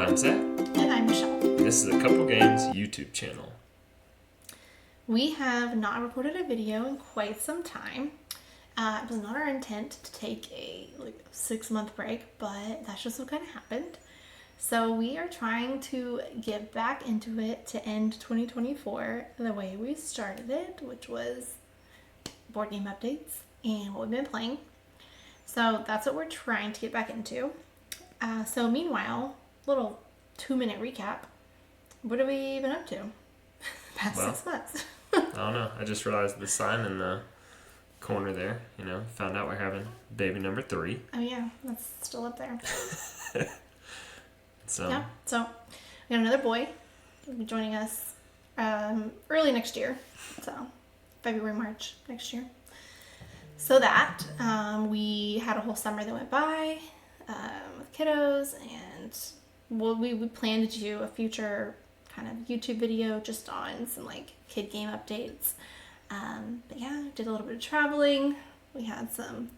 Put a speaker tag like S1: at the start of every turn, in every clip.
S1: I'm Zach.
S2: And I'm Michelle.
S1: This is a Couple Games YouTube channel.
S2: We have not recorded a video in quite some time. It was not our intent to take a 6-month break, but that's just what kind of happened. So we are trying to get back into it to end 2024 the way we started it, which was board game updates and what we've been playing. So that's what we're trying to get back into. So meanwhile, little 2-minute recap. What have we been up to the past 6 months?
S1: I don't know. I just realized the sign in the corner there. Found out we're having baby number 3.
S2: Oh yeah, that's still up there.
S1: So
S2: we got another boy. He'll be joining us early next year. So February, March next year. So that we had a whole summer that went by with kiddos, and we plan to do a future kind of YouTube video just on some kid game updates. But yeah, did a little bit of traveling. We had some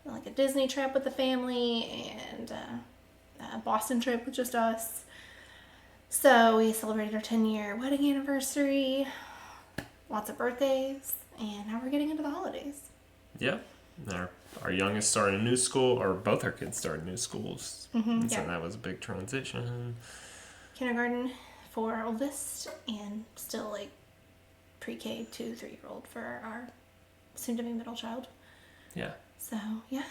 S2: a Disney trip with the family and a Boston trip with just us. So we celebrated our 10-year wedding anniversary, lots of birthdays, and now we're getting into the holidays.
S1: Yeah. Our youngest started a new school, or both our kids started new schools. Mm-hmm, so that was a big transition.
S2: Kindergarten for our oldest, and still pre-K to 3-year-old for our soon-to-be middle child.
S1: Yeah.
S2: So yeah,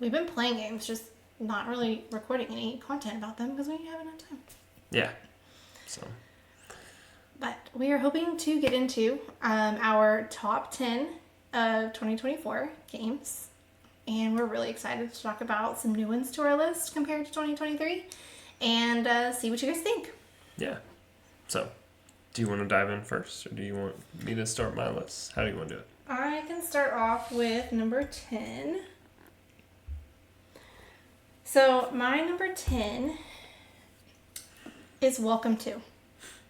S2: we've been playing games, just not really recording any content about them because we haven't had time.
S1: Yeah. So.
S2: But we are hoping to get into our top 10 of 2024 games. And we're really excited to talk about some new ones to our list compared to 2023 and see what you guys think.
S1: Yeah. So, do you want to dive in first, or do you want me to start my list? How do you want to do it?
S2: I can start off with number 10. So, my number 10 is Welcome To.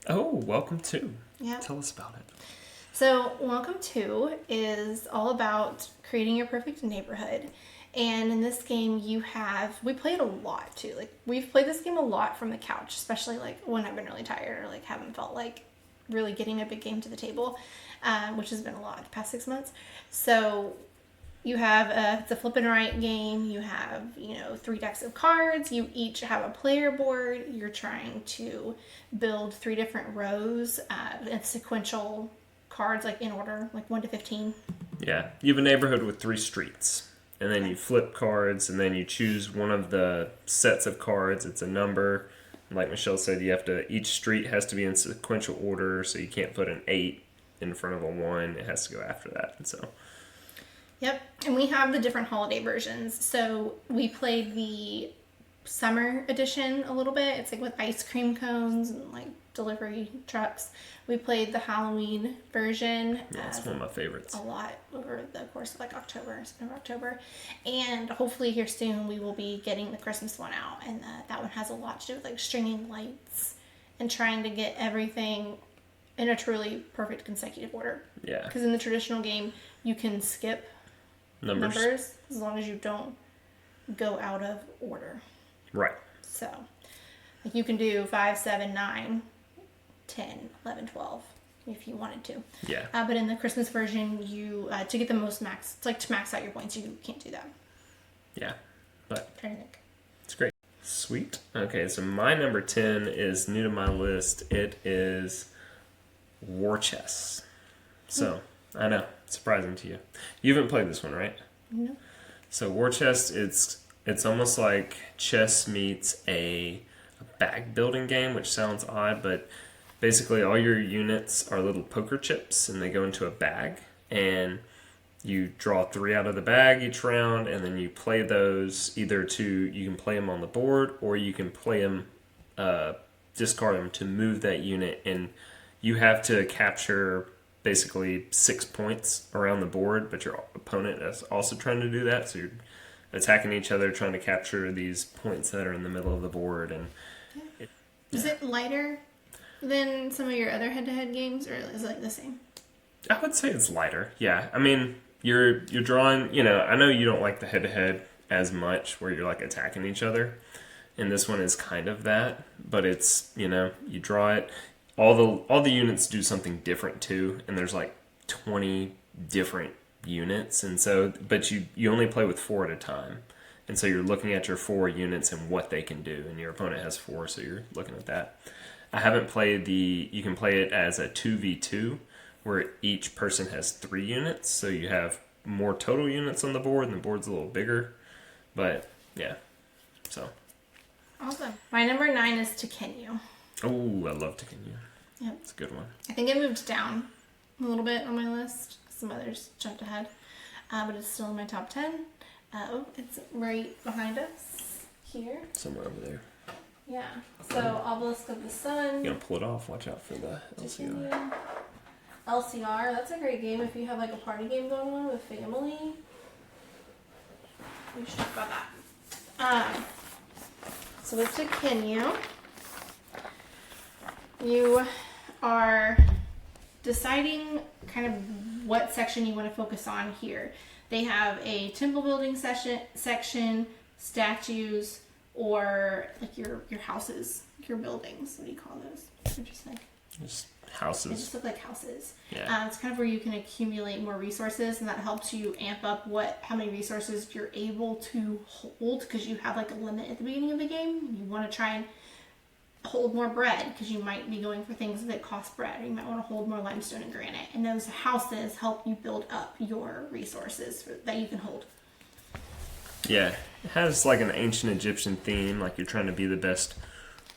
S1: Oh, Welcome To.
S2: Yeah.
S1: Tell us about it.
S2: So, Welcome To is all about creating your perfect neighborhood. And in this game, we played a lot too. We've played this game a lot from the couch, especially when I've been really tired or haven't felt like really getting a big game to the table, which has been a lot the past 6 months. So, you have it's a flip and write game. You have 3 decks of cards. You each have a player board. You're trying to build 3 different rows and sequential cards in order, 1 to 15.
S1: Yeah, you have a neighborhood with 3 streets, and then you flip cards, and then you choose one of the sets of cards. It's a number. Like Michelle said, each street has to be in sequential order, so you can't put an 8 in front of a 1. It has to go after that, and so.
S2: Yep, and we have the different holiday versions. So we played the summer edition a little bit. It's with ice cream cones and delivery trucks. We played the Halloween version.
S1: Yeah, it's one of my favorites.
S2: A lot over the course of September, October. And hopefully here soon we will be getting the Christmas one out. And that one has a lot to do with stringing lights and trying to get everything in a truly perfect consecutive order.
S1: Yeah.
S2: Because in the traditional game, you can skip numbers as long as you don't go out of order.
S1: Right.
S2: So, you can do 5, 7, 9, 10, 11, 12 if you wanted to.
S1: Yeah.
S2: But in the Christmas version, you to get the most max, to max out your points, you can't do that.
S1: Yeah. But
S2: I'm trying to think.
S1: It's great. Sweet. Okay, so my number 10 is new to my list. It is War Chess. So, I know, surprising to you. You haven't played this one, right?
S2: No.
S1: So War Chess, it's almost like chess meets a bag building game, which sounds odd, but basically all your units are little poker chips, and they go into a bag, and you draw 3 out of the bag each round, and then you play those you can play them on the board, or you can play them, discard them to move that unit, and you have to capture basically 6 points around the board, but your opponent is also trying to do that, so you're attacking each other, trying to capture these points that are in the middle of the board. And
S2: Is it lighter than some of your other head-to-head games, or is it the same?
S1: I would say it's lighter. Yeah, I mean, you're drawing. I know you don't like the head-to-head as much where you're like attacking each other. And this one is kind of that, but it's, you draw it. All the units do something different too, and there's like 20 different units, and so but you only play with 4 at a time. And so you're looking at your 4 units and what they can do, and your opponent has 4, so you're looking at that. I haven't played you can play it as a 2v2 where each person has 3 units, so you have more total units on the board and the board's a little bigger. But yeah. So
S2: awesome. My number 9 is Tekhenu.
S1: Oh, I love Tekhenu.
S2: Yep.
S1: It's a good one.
S2: I think it moved down a little bit on my list. Some others jumped ahead. But it's still in my top 10. It's right behind us here.
S1: Somewhere over there.
S2: Yeah. So Obelisk of the Sun.
S1: You're gonna pull it off. Watch out for the LCR.
S2: LCR. That's a great game if you have like a party game going on with family. We should talk about that. So with Tekhenu, you are deciding kind of what section you want to focus on here. They have a temple building section, statues, or like your houses, your buildings. What do you call those? They're just like
S1: houses.
S2: They just look like houses.
S1: Yeah.
S2: It's kind of where you can accumulate more resources, and that helps you amp up how many resources you're able to hold, because you have like a limit at the beginning of the game. You want to try and hold more bread because you might be going for things that cost bread. You might want to hold more limestone and granite, and those houses help you build up your resources that you can hold.
S1: Yeah, it has like an ancient Egyptian theme, like you're trying to be the best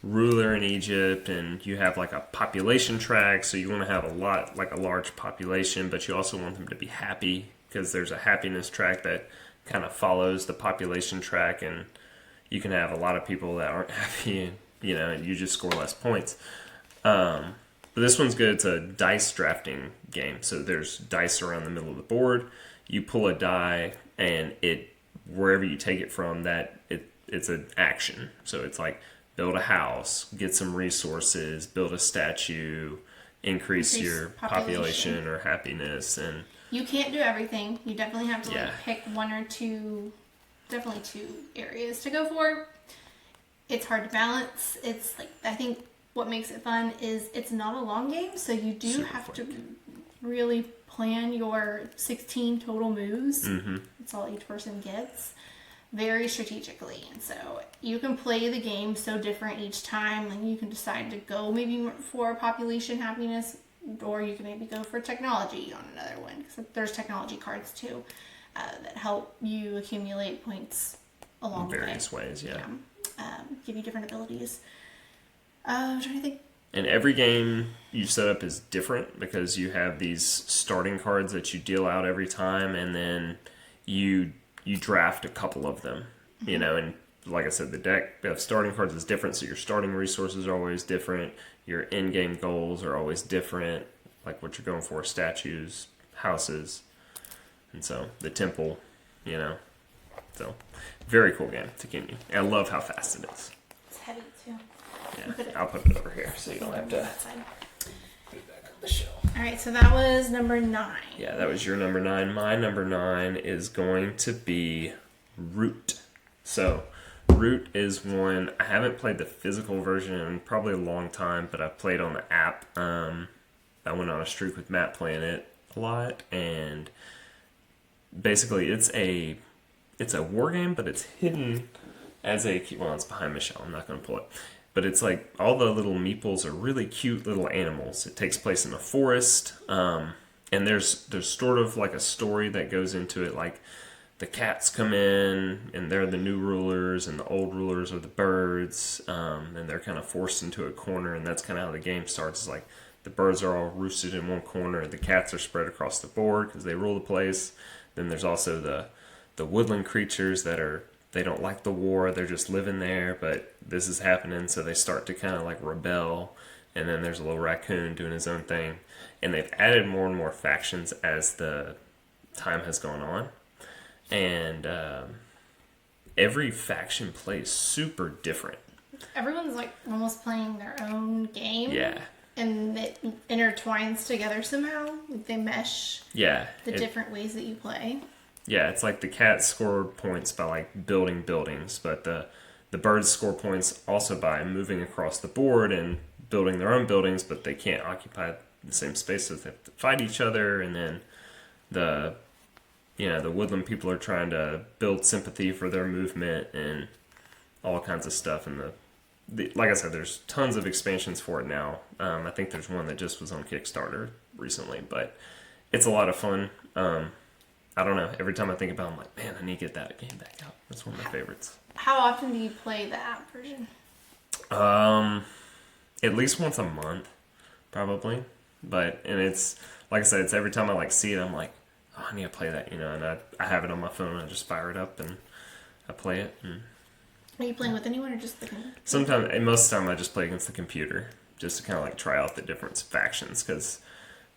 S1: ruler in Egypt, and you have like a population track, so you want to have a large population, but you also want them to be happy, because there's a happiness track that kind of follows the population track, and you can have a lot of people that aren't happy, and you just score less points. But this one's good. It's a dice drafting game, so there's dice around the middle of the board. You pull a die, and wherever you take it from, it's an action. So it's like build a house, get some resources, build a statue, increase your population or happiness. And
S2: you can't do everything. You definitely have to pick one or two, definitely 2 areas to go for. It's hard to balance. It's like, I think what makes it fun is it's not a long game, so you do have to really plan your 16 total moves.
S1: Mm-hmm.
S2: That's all each person gets, very strategically. And so you can play the game so different each time. Like you can decide to go maybe for population happiness, or you can maybe go for technology on another one, because there's technology cards too that help you accumulate points along the way.
S1: Various ways, yeah.
S2: Give you different abilities. I'm trying to think.
S1: And every game you set up is different, because you have these starting cards that you deal out every time, and then you draft a couple of them. Mm-hmm. And like I said, the deck of starting cards is different, so your starting resources are always different. Your end-game goals are always different, like what you're going for, statues, houses, and so the temple, So, very cool game, Tekhenu. I love how fast it is.
S2: It's heavy, too.
S1: Yeah, I'll put it over here so you don't have to put it back on the shelf.
S2: Alright, so that was number 9.
S1: Yeah, that was your number 9. My number 9 is going to be Root. So, Root is one, I haven't played the physical version in probably a long time, but I've played on the app. I went on a streak with Matt playing it a lot, and basically it's a war game, but it's hidden as it's behind Michelle. I'm not going to pull it. But it's like all the little meeples are really cute little animals. It takes place in a forest, and there's sort of like a story that goes into it. Like the cats come in, and they're the new rulers, and the old rulers are the birds, and they're kind of forced into a corner, and that's kind of how the game starts. It's like the birds are all roosted in one corner, the cats are spread across the board because they rule the place. Then there's also the woodland creatures they don't like the war, they're just living there, but this is happening, so they start to kind of like rebel, and then there's a little raccoon doing his own thing, and they've added more and more factions as the time has gone on, and every faction plays super different.
S2: Everyone's like almost playing their own game.
S1: Yeah.
S2: And it intertwines together somehow. They mesh.
S1: Yeah.
S2: The different ways that you play.
S1: Yeah, it's like the cats score points by like building buildings, but the birds score points also by moving across the board and building their own buildings, but they can't occupy the same space, so they have to fight each other. And then the the woodland people are trying to build sympathy for their movement and all kinds of stuff. And like I said, there's tons of expansions for it now. I think there's one that just was on Kickstarter recently, but it's a lot of fun. I don't know. Every time I think about it, I'm like, man, I need to get that game back out. That's one of my favorites.
S2: How often do you play the app version?
S1: At least once a month, probably. And it's, like I said, it's every time I like see it, I'm like, oh, I need to play that, and I have it on my phone, and I just fire it up, and I play it. And
S2: are you playing with anyone or just the computer?
S1: sometimes, and most of the time, I just play against the computer, just to kind of like try out the different factions, because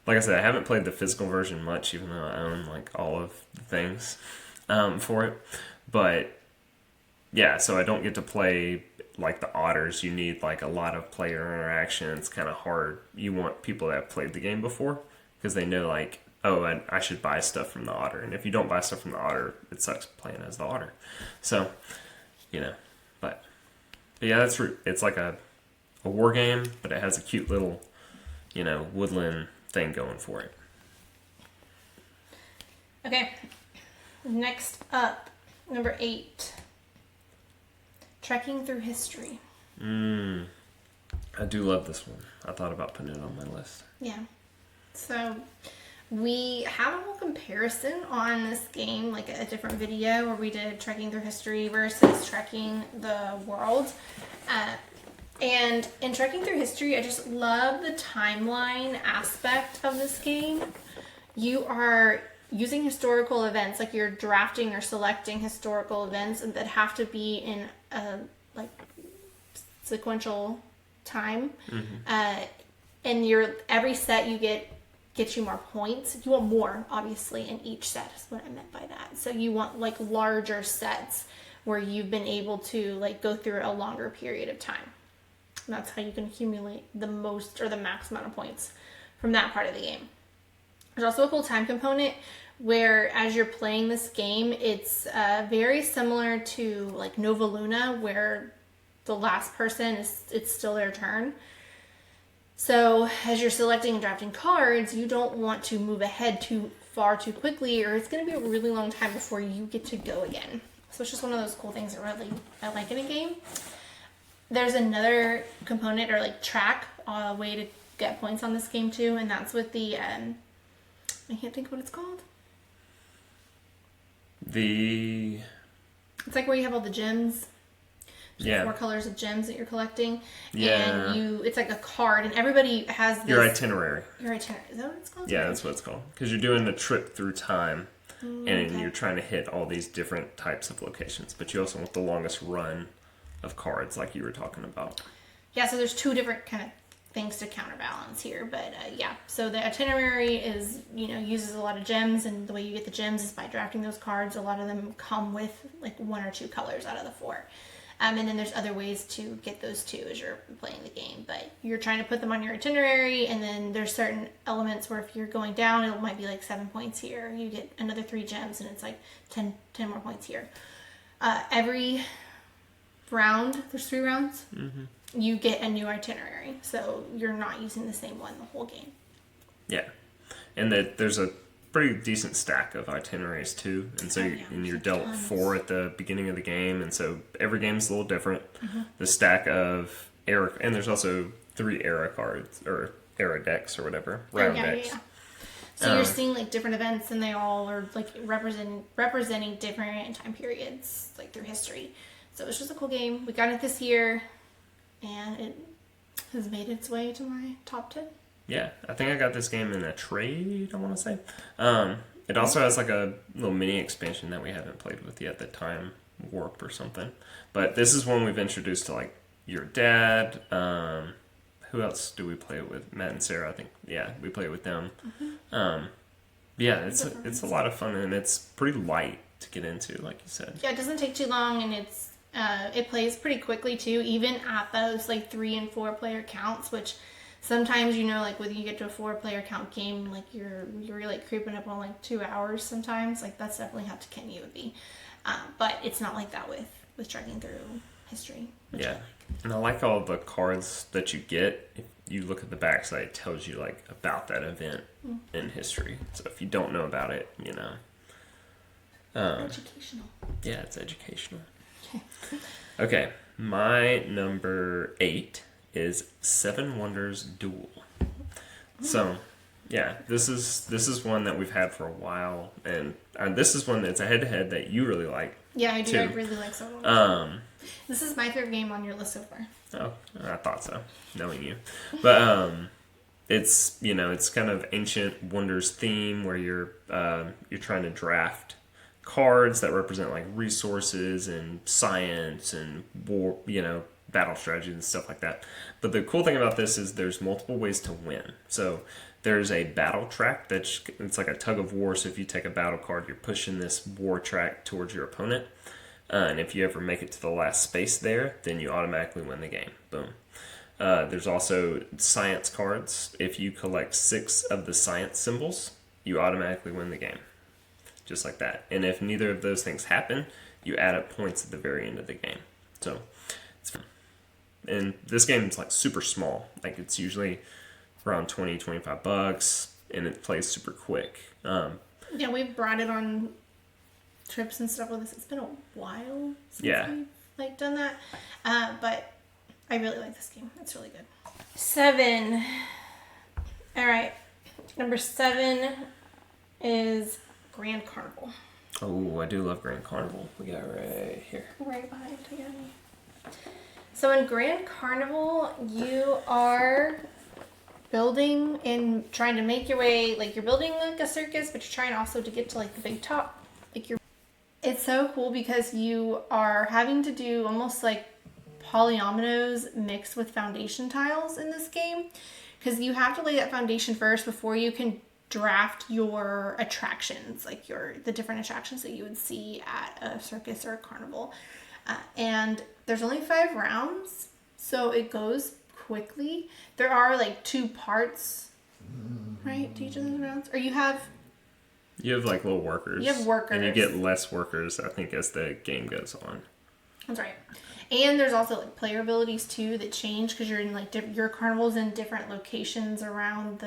S1: like I said, I haven't played the physical version much, even though I own like all of the things for it. But yeah, so I don't get to play like the otters. You need like a lot of player interaction. It's kind of hard. You want people that have played the game before, because they know like, oh, I should buy stuff from the otter. And if you don't buy stuff from the otter, it sucks playing as the otter. So, but yeah, that's true. It's like a war game, but it has a cute little, woodland thing going for it.
S2: Okay. Next up, number 8. Trekking through history.
S1: I do love this one. I thought about putting it on my list.
S2: Yeah. So we have a whole comparison on this game, like a different video where we did trekking through history versus trekking the world. And in trekking through history, I just love the timeline aspect of this game. You are using historical events, like you're drafting or selecting historical events that have to be in a like sequential time. And every set you gets you more points. You want more, obviously, in each set is what I meant by that. So you want like larger sets where you've been able to like go through a longer period of time. And that's how you can accumulate the most or the max amount of points from that part of the game. There's also a cool time component where as you're playing this game, it's very similar to like Nova Luna, where the last person it's still their turn. So as you're selecting and drafting cards, you don't want to move ahead too far too quickly, or it's going to be a really long time before you get to go again. So it's just one of those cool things that really I like in a game. There's another component or like track way to get points on this game too, and that's with the I can't think of what it's called. It's like where you have all the gems. There's 4 colors of gems that you're collecting.
S1: Yeah.
S2: And it's like a card, and everybody has this.
S1: Your itinerary.
S2: Your itinerary. Is that what it's called?
S1: Yeah, that's what it's called. Because you're doing a trip through time, and you're trying to hit all these different types of locations. But you also want the longest run of cards, like you were talking about.
S2: Yeah, so there's 2 different kind of things to counterbalance here. But so the itinerary is, uses a lot of gems, and the way you get the gems is by drafting those cards. A lot of them come with like 1 or 2 colors out of the 4. And then there's other ways to get those too as you're playing the game. But you're trying to put them on your itinerary, and then there's certain elements where if you're going down, it might be like 7 points here. You get another 3 gems, and it's like 10 more points here. Every round, there's 3 rounds, you get a new itinerary. So you're not using the same one the whole game.
S1: Yeah. And there's a pretty decent stack of itineraries too, and so you're dealt 4 at the beginning of the game, and so every game's a little different. The stack of era, and there's also 3 era cards or era decks or whatever, round decks. Yeah.
S2: So you're seeing like different events, and they all are like representing different time periods like through history. So it's just a cool game. We got it this year, and it has made its way to my top 10.
S1: Yeah, I think I got this game in a trade, I want to say. It also has like a little mini expansion that we haven't played with yet, the Time Warp or something. But this is one we've introduced to like your dad. Who else do we play it with? Matt and Sarah, I think. Yeah, we play it with them. Yeah, it's a lot of fun, and it's pretty light to get into, like you said.
S2: Yeah, it doesn't take too long, and it plays pretty quickly too, even at those like 3 and 4 player counts, which Sometimes, you know, like when you get to a 4-player count game, like you're like creeping up on like 2 hours sometimes. Like that's definitely how Tekhenu would be. But it's not like that with trekking through history.
S1: Yeah. And I like all the cards that you get. If you look at the backside, it tells you like about that event in history. So if you don't know about it, you know.
S2: Educational.
S1: Yeah, it's educational. Okay, my number 8 is Seven Wonders Duel. So, yeah, this is one that we've had for a while, and this is one that's a head-to-head that you really like.
S2: Yeah, I do.
S1: Too.
S2: I really like Seven Wonders. This is my favorite game on your list so far.
S1: Oh, I thought so, knowing you. But it's it's kind of ancient wonders theme where you're trying to draft cards that represent like resources and science and war, battle strategies and stuff like that. But the cool thing about this is there's multiple ways to win. So there's a battle track it's like a tug of war. So if you take a battle card, you're pushing this war track towards your opponent. And if you ever make it to the last space there, then you automatically win the game. Boom. There's also science cards. If you collect 6 of the science symbols, you automatically win the game. Just like that. And if neither of those things happen, you add up points at the very end of the game. So, and this game is like super small. Like it's usually around $20-$25, and it plays super quick.
S2: Yeah, we've brought it on trips and stuff with us. It's been a while since we've done that. But I really like this game. It's really good. 7. All right. Number 7 is Grand Carnival.
S1: Oh, I do love Grand Carnival. We got it right here.
S2: Right behind me. So in Grand Carnival, you are building and trying to make your way, like you're building like a circus, but you're trying also to get to like the big top. It's so cool because you are having to do almost like polyominoes mixed with foundation tiles in this game, because you have to lay that foundation first before you can draft your attractions, like the different attractions that you would see at a circus or a carnival. And there's only 5 rounds, so it goes quickly. There are like 2 parts, right, to each of those rounds? Or you have
S1: like little workers.
S2: You have workers.
S1: And you get less workers, I think, as the game goes on. That's
S2: right. And there's also like player abilities too that change because you're in like your carnival's in different locations around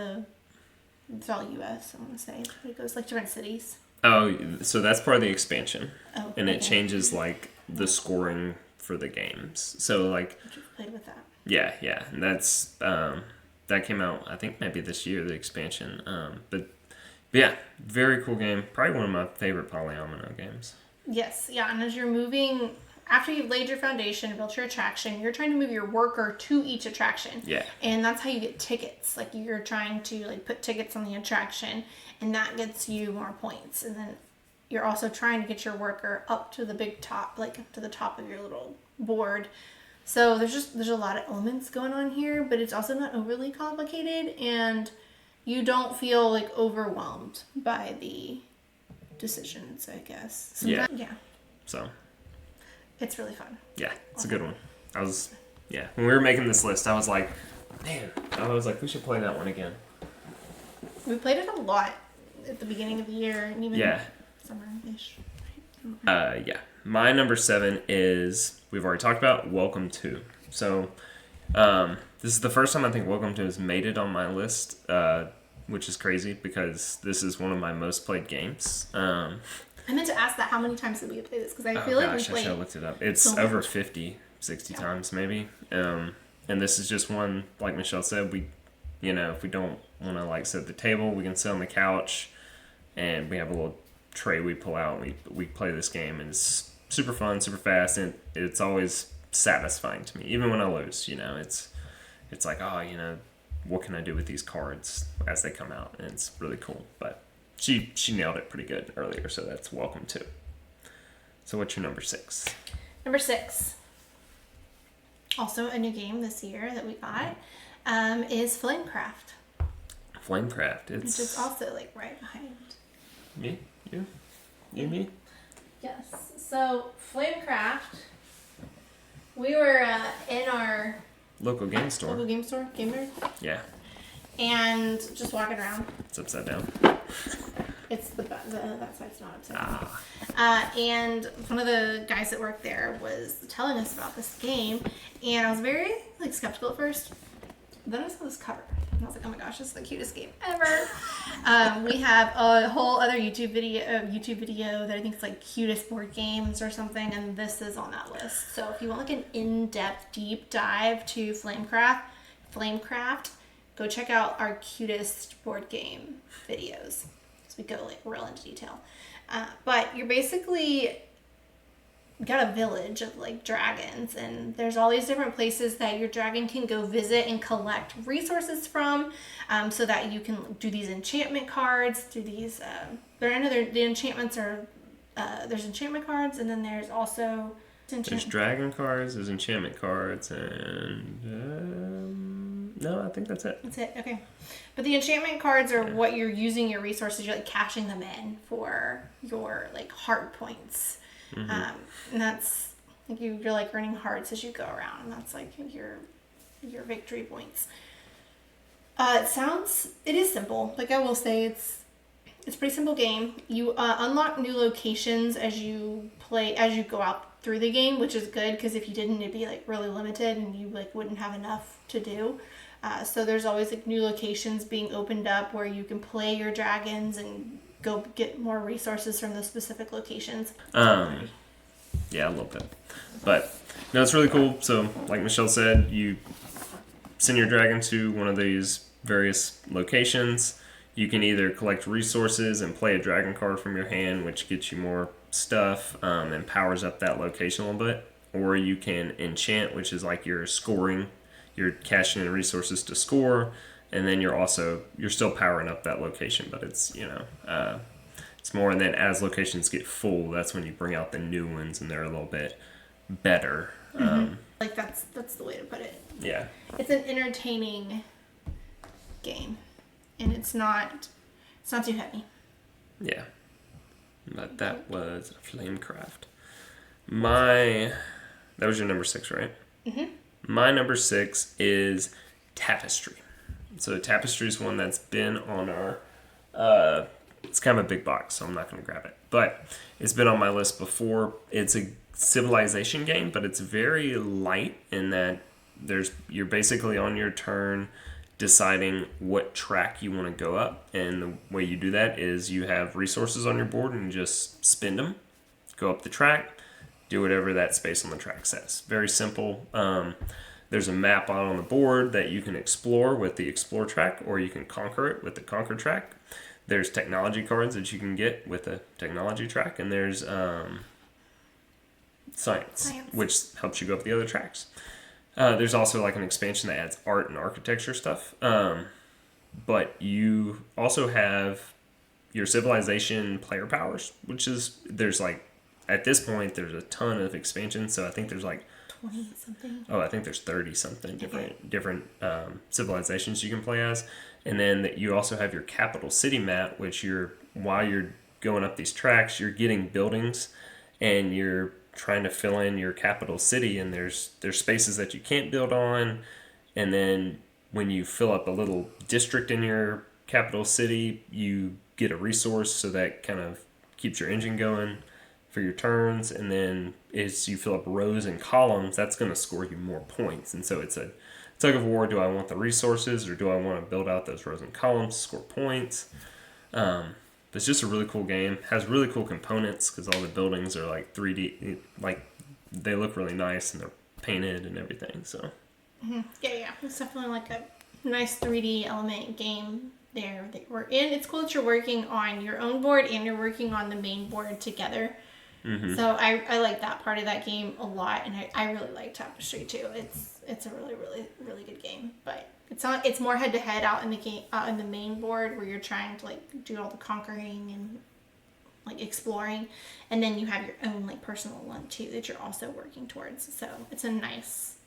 S2: it's all US, I want to say. It goes like different cities.
S1: Oh, so that's part of the expansion.
S2: Oh,
S1: and it changes like the scoring for the games. So like
S2: you've played with that.
S1: Yeah. And that's that came out I think maybe this year, the expansion. But yeah, very cool game. Probably one of my favorite polyomino games.
S2: Yes, yeah, and as you're moving, after you've laid your foundation, built your attraction, you're trying to move your worker to each attraction.
S1: Yeah.
S2: And that's how you get tickets. Like you're trying to like put tickets on the attraction, and that gets you more points. And then you're also trying to get your worker up to the big top, like up to the top of your little board. So there's a lot of elements going on here, but it's also not overly complicated, and you don't feel like overwhelmed by the decisions, I guess.
S1: Yeah. So
S2: it's really fun.
S1: Yeah, it's a good one. When we were making this list, I was like, we should play that one again.
S2: We played it a lot at the beginning of the year, and even summer-ish.
S1: Yeah. My number 7 is, we've already talked about, Welcome To. So, this is the first time I think Welcome To has made it on my list, which is crazy because this is one of my most played games.
S2: I meant to ask that, how many times did we play this? Because I feel like we played...
S1: I should have looked it up. It's over 50, 60 times maybe. And this is just one, like Michelle said, we, if we don't want to like sit at the table, we can sit on the couch, and we have a little tray we pull out, and we play this game, and it's super fun, super fast, and it's always satisfying to me. Even when I lose, it's like, what can I do with these cards as they come out? And it's really cool. But she nailed it pretty good earlier, so that's Welcome To. So what's your number 6?
S2: Number 6, also a new game this year that we got, is Flamecraft.
S1: Flamecraft.
S2: Which is also like right behind
S1: me. You, me.
S2: Yes. So Flamecraft, we were in our
S1: local game store.
S2: Local game store, Game Nerd.
S1: Yeah.
S2: And just walking around.
S1: It's upside down.
S2: It's that side's not upside down. And one of the guys that worked there was telling us about this game, and I was very skeptical at first. Then I saw this cover, and I was like, "Oh my gosh, this is the cutest game ever!" We have a whole other YouTube video that I think is like cutest board games or something, and this is on that list. So if you want an in-depth, deep dive to Flamecraft, go check out our cutest board game videos. We go real into detail, but you're basically got a village of dragons, and there's all these different places that your dragon can go visit and collect resources from, so that you can do these enchantment cards. Do these? The enchantments are there's enchantment cards, and then there's also
S1: there's dragon cards, there's enchantment cards, and no, I think that's it.
S2: That's it. Okay. But the enchantment cards are what you're using your resources. You're cashing them in for your heart points. Mm-hmm. And that's you're earning hearts as you go around. And that's your victory points. It is simple. I will say it's a pretty simple game. You unlock new locations as you go out through the game, which is good because if you didn't, it'd be really limited and you wouldn't have enough to do. So there's always new locations being opened up where you can play your dragons and go get more resources from those specific locations.
S1: Yeah, a little bit. But no, it's really cool. So like Michelle said, you send your dragon to one of these various locations. You can either collect resources and play a dragon card from your hand, which gets you more stuff and powers up that location a little bit. Or you can enchant, which is you're scoring. You're cashing in resources to score, and then you're still powering up that location, but it's it's more. And then as locations get full, that's when you bring out the new ones, and they're a little bit better.
S2: Mm-hmm. That's the way to put it.
S1: Yeah,
S2: it's an entertaining game, and it's not too heavy.
S1: Yeah, but that was Flamecraft. That was your number 6, right? Mm-hmm. My number 6 is Tapestry. So Tapestry is one that's been on our... it's kind of a big box, so I'm not going to grab it. But it's been on my list before. It's a civilization game, but it's very light in that you're basically on your turn deciding what track you want to go up. And the way you do that is you have resources on your board and you just spend them, go up the track, do whatever that space on the track says. Very simple. There's a map out on the board that you can explore with the Explore track, or you can conquer it with the Conquer track. There's technology cards that you can get with the Technology track, and there's Science, which helps you go up the other tracks. There's also an expansion that adds art and architecture stuff. But you also have your civilization player powers, which is, at this point, there's a ton of expansions, so I think there's
S2: 20-something.
S1: Oh, I think there's 30-something different civilizations you can play as. And then you also have your capital city map, which while you're going up these tracks, you're getting buildings, and you're trying to fill in your capital city, and there's spaces that you can't build on. And then when you fill up a little district in your capital city, you get a resource, so that kind of keeps your engine going for your turns. And then as you fill up rows and columns, that's going to score you more points. And so it's a tug of war. Do I want the resources, or do I want to build out those rows and columns, score points? It's just a really cool game. Has really cool components because all the buildings are 3D, they look really nice and they're painted and everything. So
S2: mm-hmm. Yeah, it's definitely a nice 3D element game there that we're in. It's cool that you're working on your own board and you're working on the main board together. Mm-hmm. So I like that part of that game a lot, and I really like Tapestry too. It's a really, really, really good game, but it's more head to head out in the game, in the main board, where you're trying to do all the conquering and exploring, and then you have your own personal one too that you're also working towards. So it's a nice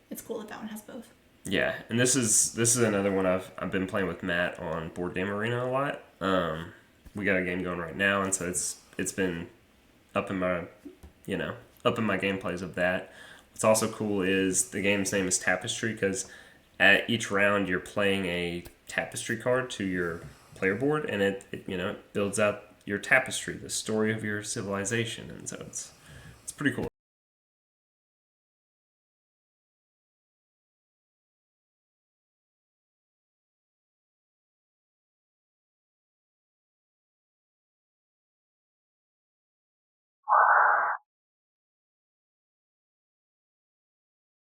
S2: it's cool that one has both.
S1: Yeah, and this is another one I've been playing with Matt on Board Game Arena a lot. We got a game going right now, and so it's been up in my gameplays of that. what's also cool is the game's name is Tapestry because at each round you're playing a tapestry card to your player board, and it builds out your tapestry, the story of your civilization, and so it's pretty cool.